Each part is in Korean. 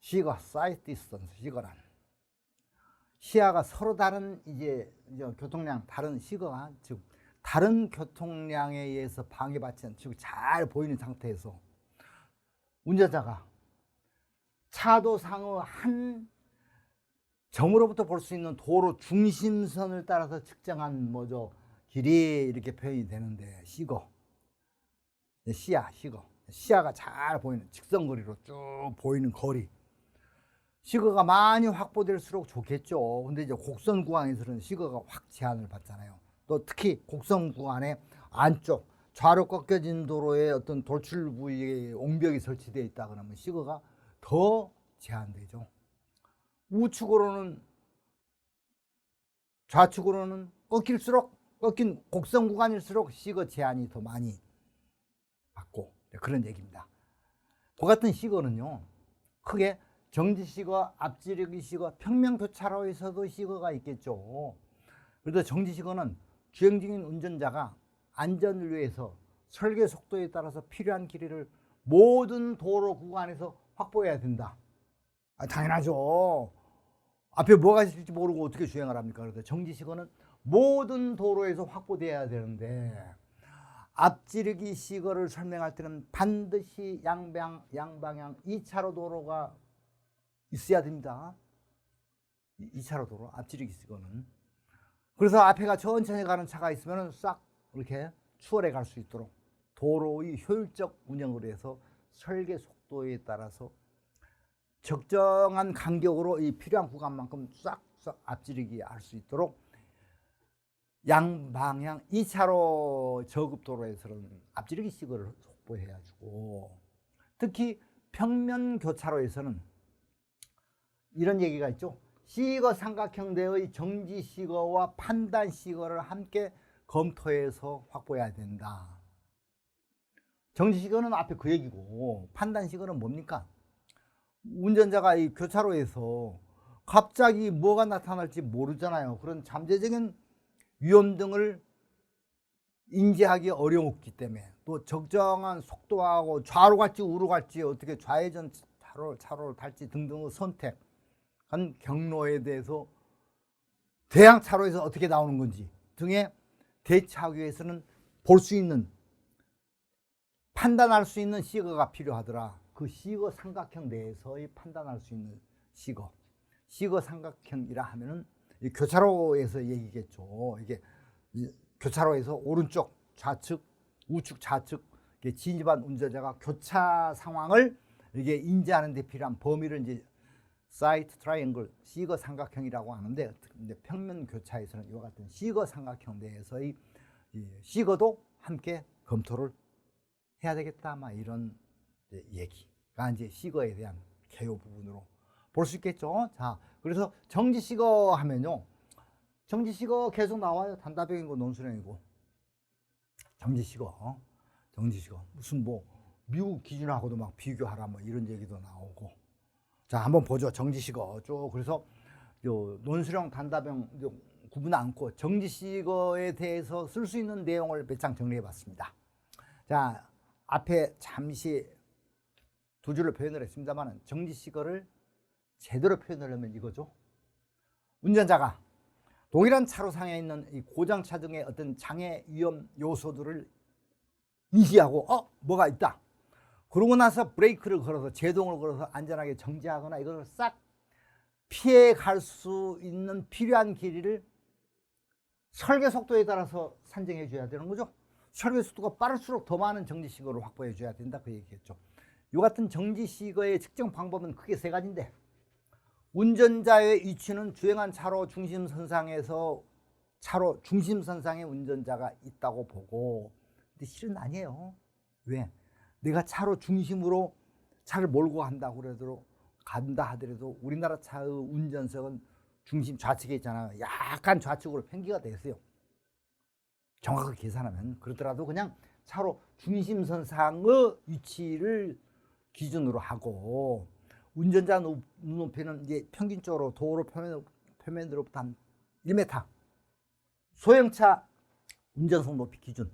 시거, 사이트 디스턴스, 시거란 시야가 서로 다른 이제 교통량 다른 시거가 즉 다른 교통량에 의해서 방해받지 않고 즉 잘 보이는 상태에서 운전자가 차도상의 한 점으로부터 볼 수 있는 도로 중심선을 따라서 측정한 뭐죠 길이 이렇게 표현이 되는데 시거, 시야, 시거, 시야가 잘 보이는 직선거리로 쭉 보이는 거리. 시거가 많이 확보될수록 좋겠죠. 근데 이제 곡선 구간에서는 시거가 확 제한을 받잖아요. 또 특히 곡선 구간의 안쪽 좌로 꺾여진 도로에 어떤 돌출 부위에 옹벽이 설치되어 있다 그러면 시거가 더 제한되죠. 우측으로는 좌측으로는 꺾인 곡선 구간일수록 시거 제한이 더 많이 받고 그런 얘기입니다. 그 같은 시거는요 크게 정지시거, 앞지르기시거, 평면교차로에서도 시거가 있겠죠. 그래도 정지시거는 주행 중인 운전자가 안전을 위해서 설계 속도에 따라서 필요한 길이를 모든 도로 구간에서 확보해야 된다. 당연하죠. 앞에 뭐가 있을지 모르고 어떻게 주행을 합니까? 그래서 정지시거는 모든 도로에서 확보돼야 되는데 앞지르기 시거를 설명할 때는 반드시 양방향 2차로 도로가 있어야 됩니다. 2차로 도로, 앞지르기 시거는. 그래서 앞에가 천천히 가는 차가 있으면 싹 이렇게 추월해 갈 수 있도록 도로의 효율적 운영을 해서 설계 속도에 따라서 적정한 간격으로 이 필요한 구간만큼 싹싹 앞지르기 할 수 있도록 양방향 2차로 저급도로에서는 앞지르기 시거를 확보해야 주고 특히 평면 교차로에서는 이런 얘기가 있죠. 시거 삼각형대의 정지 시거와 판단 시거를 함께 검토해서 확보해야 된다. 정지 시거는 앞에 그 얘기고 판단 시거는 뭡니까? 운전자가 이 교차로에서 갑자기 뭐가 나타날지 모르잖아요. 그런 잠재적인 위험 등을 인지하기 어려웠기 때문에 또 적정한 속도하고 좌로 갈지 우로 갈지 어떻게 좌회전 차로를 탈지 등등의 선택 한 경로에 대해서 대항 차로에서 어떻게 나오는 건지 등에 대처하기 위해서는 볼 수 있는 판단할 수 있는 시거가 필요하더라. 그 시거 삼각형 내에서의 판단할 수 있는 시거 삼각형이라 하면은 이 교차로에서 얘기겠죠. 이게 교차로에서 오른쪽 좌측 우측 좌측 진입한 운전자가 교차 상황을 이게 인지하는 데 필요한 범위를 이제 사이트 트라이앵글 시거 삼각형이라고 하는데 평면 교차에서는 이와 같은 시거 삼각형 내에서의 시거도 함께 검토를 해야 되겠다 막 이런 얘기가 이제 시거에 대한 개요 부분으로 볼 수 있겠죠. 자, 그래서 정지 시거 하면요 정지 시거 계속 나와요. 단답형이고 논술형이고 정지 시거 무슨 뭐 미국 기준하고도 막 비교하라 뭐 이런 얘기도 나오고. 자, 한번 보죠. 정지시거 쭉. 그래서 요 논술형, 단답형 구분 않고 정지시거에 대해서 쓸 수 있는 내용을 몇 장 정리해 봤습니다. 자, 앞에 잠시 두 줄로 표현을 했습니다만 정지시거를 제대로 표현하려면 이거죠. 운전자가 동일한 차로상에 있는 이 고장차 등의 어떤 장애 위험 요소들을 인지하고 뭐가 있다. 그러고 나서 브레이크를 걸어서 제동을 걸어서 안전하게 정지하거나 이걸 싹 피해 갈 수 있는 필요한 길이를 설계 속도에 따라서 산정해 줘야 되는 거죠. 설계 속도가 빠를수록 더 많은 정지 시거를 확보해 줘야 된다 그 얘기겠죠. 이 같은 정지 시거의 측정 방법은 크게 세 가지인데 운전자의 위치는 주행한 차로 중심선상에서 차로 중심선상에 운전자가 있다고 보고 근데 실은 아니에요. 왜? 내가 차로 중심으로 차를 몰고 간다 하더라도 우리나라 차의 운전석은 중심 좌측에 있잖아요. 약간 좌측으로 편기가 돼 있어요. 정확하게 계산하면. 그렇더라도 그냥 차로 중심선상의 위치를 기준으로 하고 운전자 눈높이는 이제 평균적으로 도로 표면으로부터 한 1m. 소형차 운전석 높이 기준.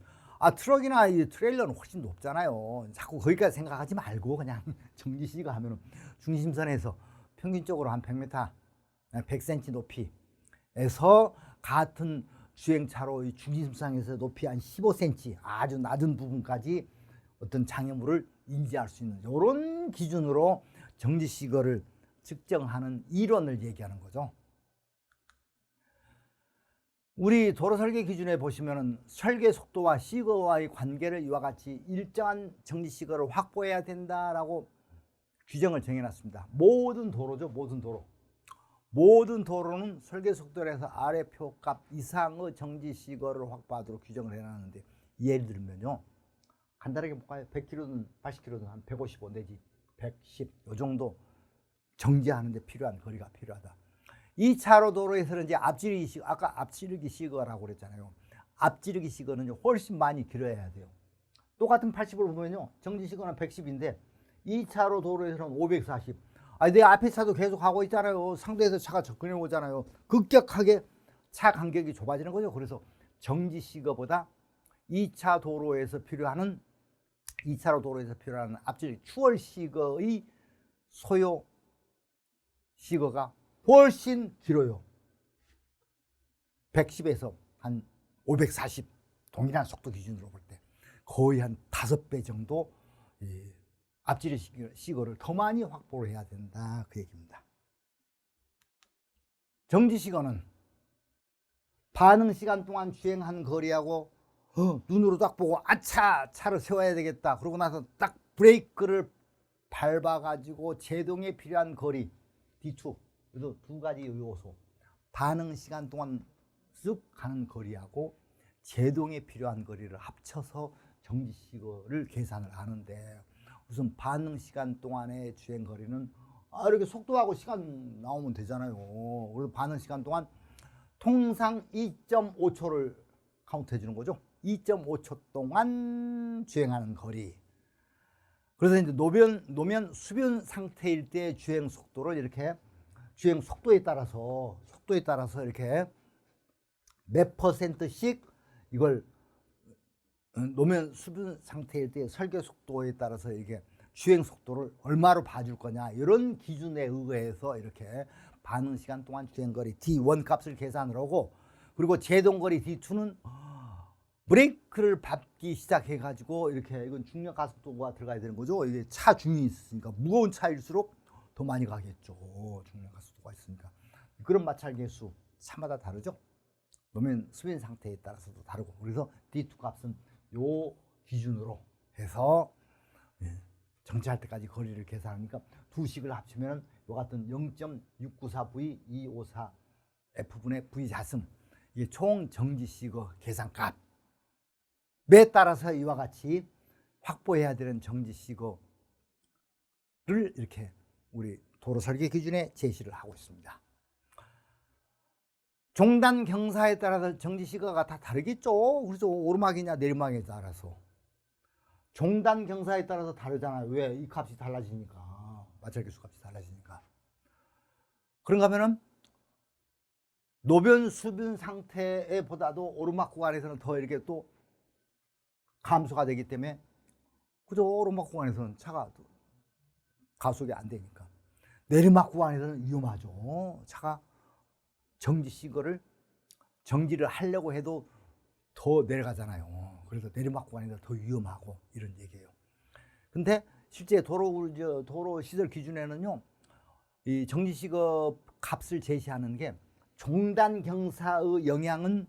트럭이나 이 트레일러는 훨씬 높잖아요. 자꾸 거기까지 생각하지 말고 그냥 정지시거 하면은 중심선에서 평균적으로 한 100m, 100cm 높이에서 같은 주행차로 이 중심선에서 높이 한 15cm 아주 낮은 부분까지 어떤 장애물을 인지할 수 있는 이런 기준으로 정지시거를 측정하는 이론을 얘기하는 거죠. 우리 도로 설계 기준에 보시면은 설계 속도와 시거와의 관계를 이와 같이 일정한 정지 시거를 확보해야 된다라고 규정을 정해놨습니다. 모든 도로죠, 모든 도로. 모든 도로는 설계 속도에서 아래 표값 이상의 정지 시거를 확보하도록 규정을 해놨는데, 예를 들면요, 간단하게 볼까요? 100km든 80km든 한 155 내지 110 요 정도 정지하는데 필요한 거리가 필요하다. 2차로 도로에서는 이제 앞지르기 시거, 아까 앞지르기 시거라고 그랬잖아요. 앞지르기 시거는 훨씬 많이 길어야 돼요. 똑같은 80을 보면요, 정지 시거는 110인데 2차로 도로에서는 540. 내 앞에 차도 계속 가고 있잖아요. 상대에서 차가 접근해 오잖아요. 급격하게 차 간격이 좁아지는 거죠. 그래서 정지 시거보다 2차 도로에서 필요한 2차로 도로에서 필요한 앞지르기 추월 시거의 소요 시거가 훨씬 길어요. 110에서 한 540, 동일한 속도 기준으로 볼 때 거의 한 5배 정도 앞지르기 시거를 더 많이 확보를 해야 된다, 그 얘기입니다. 정지 시거는 반응 시간 동안 주행한 거리하고 눈으로 딱 보고 아차, 차를 세워야 되겠다, 그러고 나서 딱 브레이크를 밟아가지고 제동에 필요한 거리 D2, 그래서 두 가지 요소, 반응 시간 동안 쓱 가는 거리하고 제동에 필요한 거리를 합쳐서 정지 시거를 계산을 하는데, 우선 반응 시간 동안의 주행 거리는 이렇게 속도하고 시간 나오면 되잖아요. 그래서 반응 시간 동안 통상 2.5초를 카운트해 주는 거죠. 2.5초 동안 주행하는 거리. 그래서 이제 노면 수변 상태일 때 주행 속도를 이렇게 주행 속도에 따라서 이렇게 몇 %씩 이걸 노면 수변 상태일 때 설계 속도에 따라서 이게 주행 속도를 얼마로 봐줄 거냐, 이런 기준에 의해서 이렇게 반응 시간 동안 주행 거리 D1 값을 계산을 하고, 그리고 제동 거리 D2는 브레이크를 밟기 시작해 가지고 이렇게, 이건 중력 가속도가 들어가야 되는 거죠. 이게 차 중이 있으니까 무거운 차일수록 더 많이 가겠죠. 중력 가속도가 있으니까. 그런 마찰 계수 차마다 다르죠. 노면 수변 상태에 따라서도 다르고, 그래서 D2 값은 요 기준으로 해서 정지할 때까지 거리를 계산하니까 두 식을 합치면 요 같은 0.694V 254 F분의 V 자승, 이게 총 정지 시거 계산값에 따라서 이와 같이 확보해야 되는 정지 시거를 이렇게 우리 도로 설계 기준에 제시를 하고 있습니다. 종단 경사에 따라서 정지 시거가 다 다르겠죠. 그래서 오르막이냐 내리막에 따라서 종단 경사에 따라서 다르잖아요. 왜? 이 값이 달라지니까, 마찰 계수 값이 달라지니까. 그런가 하면은 노변 수변 상태에 보다도 오르막 구간에서는 더 이렇게 또 감소가 되기 때문에, 그죠? 오르막 구간에서는 차가 가속이 안 되니까. 내리막 구간에서는 위험하죠. 차가 정지 시거를 정지를 하려고 해도 더 내려가잖아요. 그래서 내리막 구간에서 더 위험하고, 이런 얘기예요. 근데 실제 도로 시설 기준에는요, 이 정지 시거 값을 제시하는 게 종단 경사의 영향은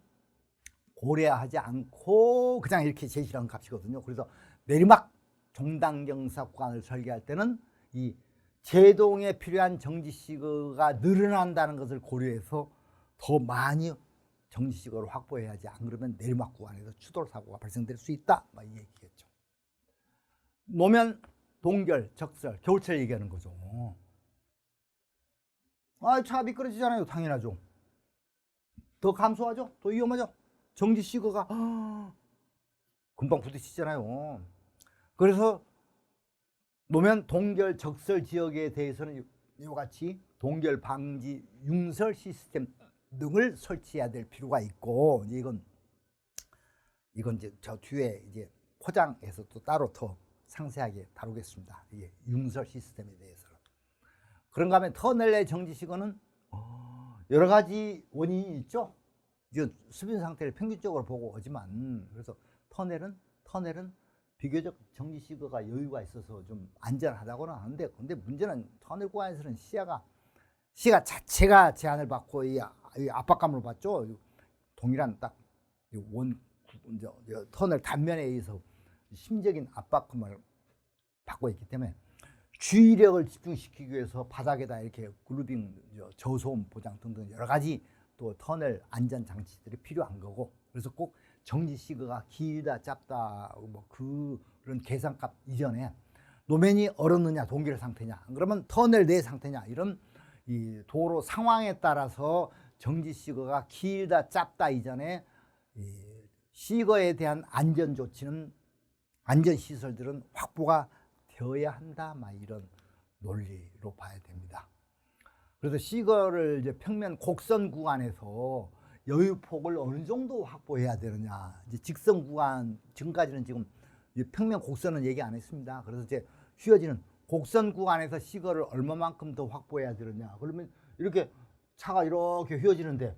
고려하지 않고 그냥 이렇게 제시한 값이거든요. 그래서 내리막 종단 경사 구간을 설계할 때는 이 제동에 필요한 정지 시거가 늘어난다는 것을 고려해서 더 많이 정지 시거를 확보해야지, 안 그러면 내리막 구간에서 추돌 사고가 발생될 수 있다, 이 얘기겠죠. 노면 동결, 적설, 겨울철 얘기하는 거죠. 차가 미끄러지잖아요. 당연하죠. 더 감소하죠. 더 위험하죠. 정지 시거가 금방 부딪히잖아요. 그래서 노면 동결, 적설 지역에 대해서는 이와 같이 동결 방지 융설 시스템 등을 설치해야 될 필요가 있고, 이건 이건 이제 저 뒤에 이제 포장해서 또 따로 더 상세하게 다루겠습니다. 이게 융설 시스템에 대해서는. 그런가 하면 터널 내 정지 시간은 여러 가지 원인이 있죠. 이제 수분 상태를 평균적으로 보고 오지만, 그래서 터널은 비교적 정지 시거가 여유가 있어서 좀 안전하다고는 하는데, 근데 문제는 터널 구간에서는 시야 자체가 제한을 받고 이 압박감을 받죠. 동일한 딱 터널 단면에 의해서 심적인 압박감을 받고 있기 때문에 주의력을 집중시키기 위해서 바닥에다 이렇게 그루빙, 저소음 보장 등등 여러 가지 또 터널 안전 장치들이 필요한 거고, 그래서 꼭 정지 시거가 길다 짧다 뭐 그런 계산값 이전에 노면이 얼었느냐 동결 상태냐, 그러면 터널 내 상태냐, 이런 이 도로 상황에 따라서 정지 시거가 길다 짧다 이전에 이 시거에 대한 안전 조치는, 안전 시설들은 확보가 되어야 한다, 막 이런 논리로 봐야 됩니다. 그래서 시거를 이제 평면 곡선 구간에서 여유폭을 어느 정도 확보해야 되느냐. 이제 직선 구간, 지금까지는 지금 평면 곡선은 얘기 안 했습니다. 그래서 이제 휘어지는 곡선 구간에서 시거를 얼마만큼 더 확보해야 되느냐. 그러면 이렇게 차가 이렇게 휘어지는데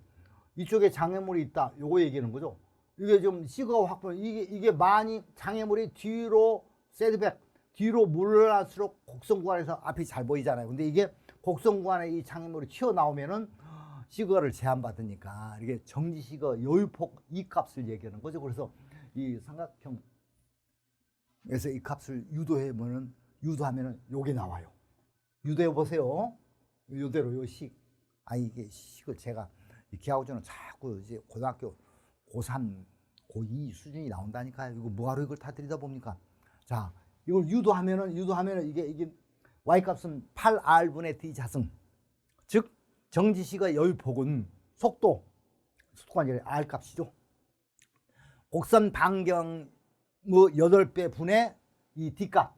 이쪽에 장애물이 있다. 요거 얘기하는 거죠. 이게 좀 시거 확보, 이게 많이 장애물이 뒤로 셋백, 뒤로 물러날수록 곡선 구간에서 앞이 잘 보이잖아요. 근데 이게 곡선 구간에 이 장애물이 튀어나오면은 시거를 제한받으니까 이게 정지 시거 여유폭 이 값을 얘기하는 거죠. 그래서 이 삼각형에서 이 값을 유도하면은 요게 나와요. 유도해 보세요. 요대로 요 식. 이게 식을 제가 기하고저는 자꾸 이제 고등학교 고3, 고2 수준이 나온다니까요. 이거 뭐하러 이걸 다 들이다 봅니까? 자, 이걸 유도하면은 이게 y-값은 8r분의 d 자승. 즉 정지시가 여유폭은 속도가 아니라 r값이죠. 곡선 반경 뭐 8배 분의 이 d값,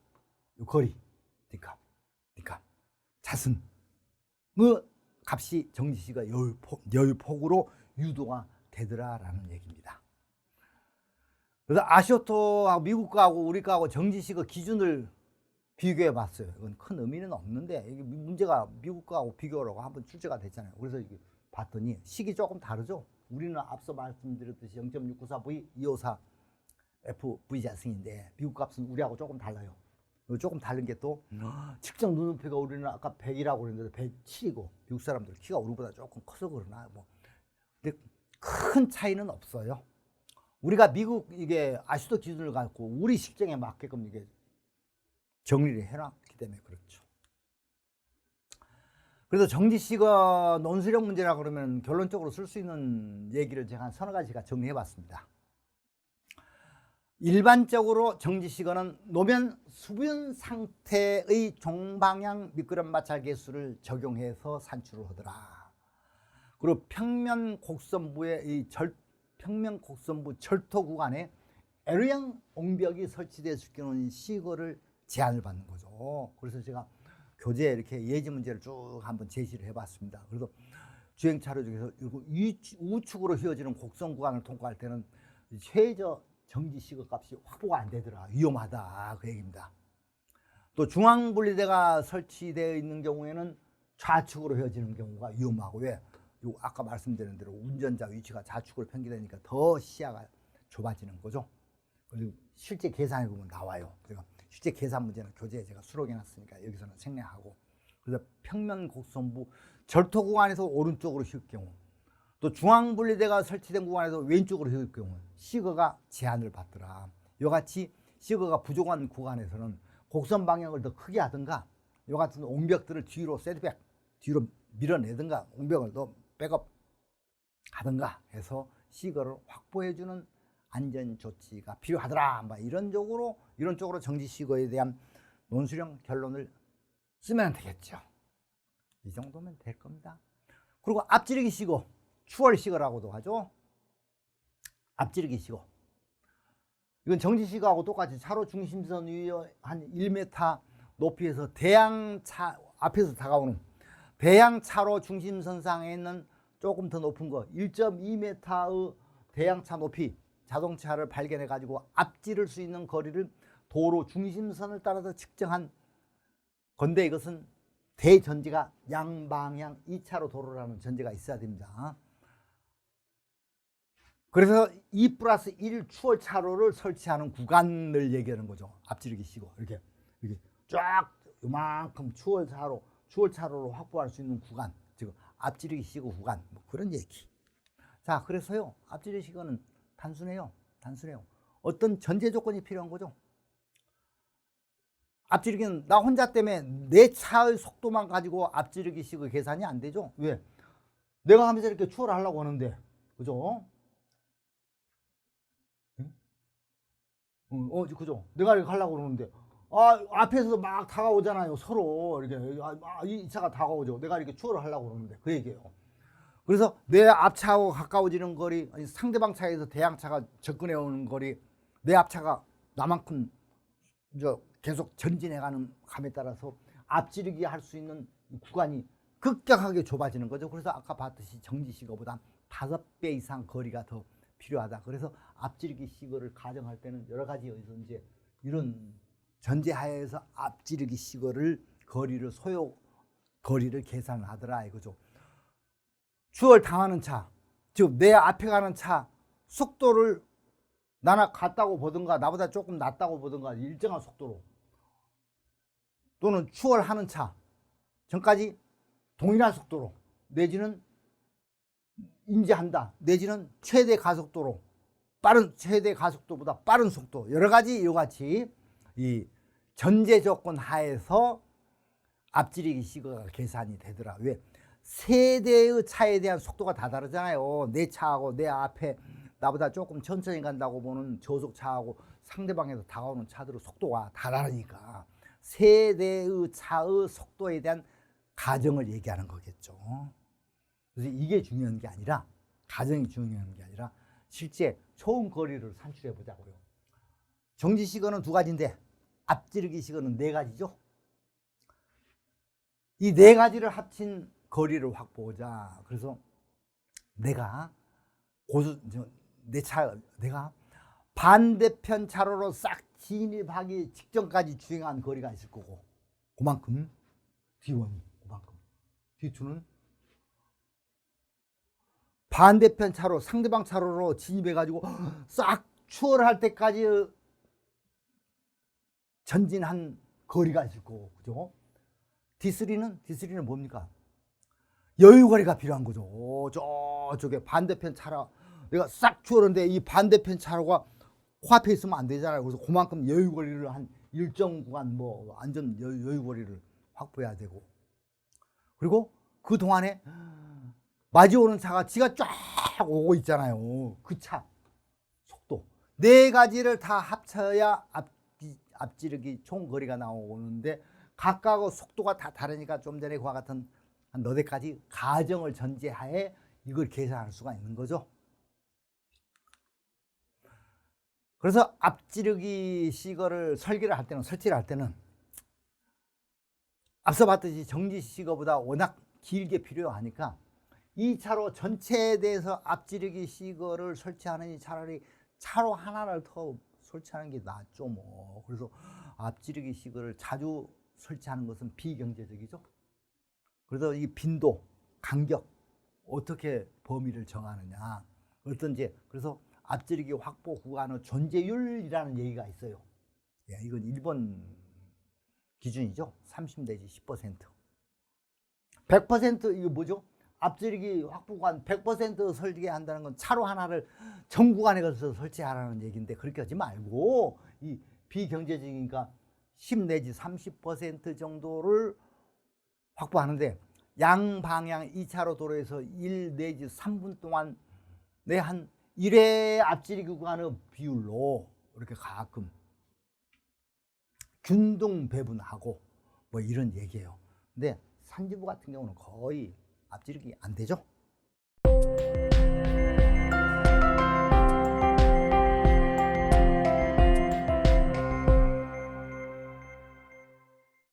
거리 d값 자승 그 값이 정지시가 여유폭으로 유도가 되더라라는 얘기입니다. 그래서 아시오토하고 미국 거하고 우리 거하고 정지시거 기준을 비교해 봤어요. 이건 큰 의미는 없는데, 이게 문제가 미국 거하고 비교하라고 한번 출제가 됐잖아요. 그래서 이게 봤더니 식이 조금 다르죠. 우리는 앞서 말씀드렸듯이 0.694V 254 FV 자승인데 미국 값은 우리하고 조금 달라요. 조금 다른 게 또 측정 눈높이가 우리는 아까 100이라고 그랬는데 107이고 미국 사람들 키가 우리보다 조금 커서 그러나 뭐 근데 큰 차이는 없어요. 우리가 미국 이게 아시도 기준을 갖고 우리 실정에 맞게끔 이게 정리를 해놨기 때문에 그렇죠. 그래서 정지시거 논술형 문제라 그러면 결론적으로 쓸 수 있는 얘기를 제가 한 서너 가지가 정리해 봤습니다. 일반적으로 정지시거는 노면 수분 상태의 종방향 미끄럼 마찰 계수를 적용해서 산출을 하더라. 그리고 평면 곡선부의 평면 곡선부 절토 구간에 L형 옹벽이 설치됐을 경우는 시거를 제한을 받는 거죠. 그래서 제가 교재에 이렇게 예지 문제를 쭉 한번 제시를 해봤습니다. 그래서 주행차로 중에서 우측으로 휘어지는 곡선 구간을 통과할 때는 최저 정지 시거 값이 확보가 안 되더라. 위험하다. 그 얘기입니다. 또 중앙분리대가 설치되어 있는 경우에는 좌측으로 휘어지는 경우가 위험하고, 왜? 아까 말씀드린 대로 운전자 위치가 좌측으로 편기되니까 더 시야가 좁아지는 거죠. 그리고 실제 계산해 보면 나와요. 그래서 실제 계산 문제는 교재에 제가 수록해 놨으니까 여기서는 생략하고, 그래서 평면 곡선부 절토 구간에서 오른쪽으로 휘을 경우, 또 중앙분리대가 설치된 구간에서 왼쪽으로 휘을 경우 시거가 제한을 받더라. 이같이 시거가 부족한 구간에서는 곡선 방향을 더 크게 하든가, 이 같은 옹벽들을 뒤로 셋백, 뒤로 밀어내든가, 옹벽을 더 백업 하든가 해서 시거를 확보해주는 안전 조치가 필요하더라. 이런 쪽으로 정지 시거에 대한 논술형 결론을 쓰면 되겠죠. 이 정도면 될 겁니다. 그리고 앞지르기 시거, 추월 시거라고도 하죠. 앞지르기 시거. 이건 정지 시거하고 똑같이 차로 중심선 위에 한 1m 높이에서 대양차 앞에서 다가오는 대양차로 중심선상에 있는 조금 더 높은 거 1.2m의 대양차 높이 자동차를 발견해 가지고 앞지를 수 있는 거리를 도로 중심선을 따라서 측정한 건데, 이것은 대전제가 양방향 2차로 도로라는 전제가 있어야 됩니다. 그래서 2+1 추월 차로를 설치하는 구간을 얘기하는 거죠. 앞지르기 시거 이렇게 쫙 이만큼 추월 차로로 확보할 수 있는 구간, 즉 앞지르기 시거 구간, 뭐 그런 얘기. 자, 그래서요, 앞지르기 시거는 단순해요. 어떤 전제 조건이 필요한 거죠. 앞지르기는 나 혼자 때문에 내 차의 속도만 가지고 앞지르기 시거 계산이 안 되죠. 왜? 내가 하면서 이렇게 추월하려고 하는데, 그죠? 그죠? 내가 이렇게 하려고 그러는데, 앞에서 막 다가오잖아요. 서로 이렇게 이 차가 다가오죠. 내가 이렇게 추월을 하려고 그러는데, 그 얘기예요. 그래서 내 앞차하고 가까워지는 거리, 아니 상대방 차에서 대항차가 접근해 오는 거리, 내 앞차가 나만큼 계속 전진해가는 감에 따라서 앞지르기 할 수 있는 구간이 급격하게 좁아지는 거죠. 그래서 아까 봤듯이 정지 시거보다 5배 이상 거리가 더 필요하다. 그래서 앞지르기 시거를 가정할 때는 여러 가지 여기서 이제 이런 전제하에서 앞지르기 시거를 거리를 계산하더라 이거죠. 추월 당하는 차, 즉 내 앞에 가는 차 속도를 나나 같다고 보든가 나보다 조금 낮다고 보든가 일정한 속도로, 또는 추월하는 차 전까지 동일한 속도로, 내지는 인지한다, 내지는 최대 가속도로, 최대 가속도보다 빠른 속도, 여러 가지 이와 같이 이 전제 조건 하에서 앞지르기 시거가 계산이 되더라. 왜? 세대의 차에 대한 속도가 다 다르잖아요. 내 차하고 내 앞에 나보다 조금 천천히 간다고 보는 저속차하고 상대방에서 다가오는 차들의 속도가 다 다르니까 세대의 차의 속도에 대한 가정을 얘기하는 거겠죠. 그래서 이게 중요한 게 아니라, 가정이 중요한 게 아니라 실제 총 거리를 산출해 보자고요. 정지 시거는 2가지인데 앞지르기 시거는 4가지죠. 이 4가지를 합친 거리를 확보하자. 그래서 내가 내가 반대편 차로로 싹 진입하기 직전까지 주행한 거리가 있을 거고, 그만큼 D1이, 그만큼 D2는 반대편 차로, 상대방 차로로 진입해가지고 싹 추월할 때까지 전진한 거리가 있을 거고, 그죠? D3는 뭡니까? 여유거리가 필요한 거죠. 저쪽에 반대편 차로 내가 싹 추월하는데 이 반대편 차로가 코앞에 있으면 안 되잖아요. 그래서 그만큼 여유거리를 한 일정 구간 안전 여유거리를 확보해야 되고, 그리고 그 동안에 마주오는 차가 지가 쫙 오고 있잖아요. 그 차 속도 4가지를 다 합쳐야 앞지르기 총 거리가 나오는데, 각각의 속도가 다 다르니까 좀 전에 그와 같은 한 4대까지 가정을 전제하에 이걸 계산할 수가 있는 거죠. 그래서 앞지르기 시거를 설치를 할 때는 앞서 봤듯이 정지 시거보다 워낙 길게 필요하니까 2차로 전체에 대해서 앞지르기 시거를 설치하느니 차라리 차로 하나를 더 설치하는 게 낫죠 뭐. 그래서 앞지르기 시거를 자주 설치하는 것은 비경제적이죠. 그래서 이 빈도, 간격, 어떻게 범위를 정하느냐, 그래서 앞지르기 확보 구간의 존재율이라는 얘기가 있어요. 이건 일본 기준이죠. 30 내지 10%. 100% 이거 뭐죠? 앞지르기 확보 구간 100% 설계한다는 건 차로 하나를 전 구간에 걸쳐서 설치하라는 얘기인데, 그렇게 하지 말고 이 비경제적이니까 10 내지 30% 정도를 확보하는데, 양방향 2차로 도로에서 1 내지 3분 동안 내 한 1회 앞지르기 구간의 비율로 이렇게 가끔 균등 배분하고 뭐 이런 얘기예요. 근데 산지부 같은 경우는 거의 앞지르기 안 되죠.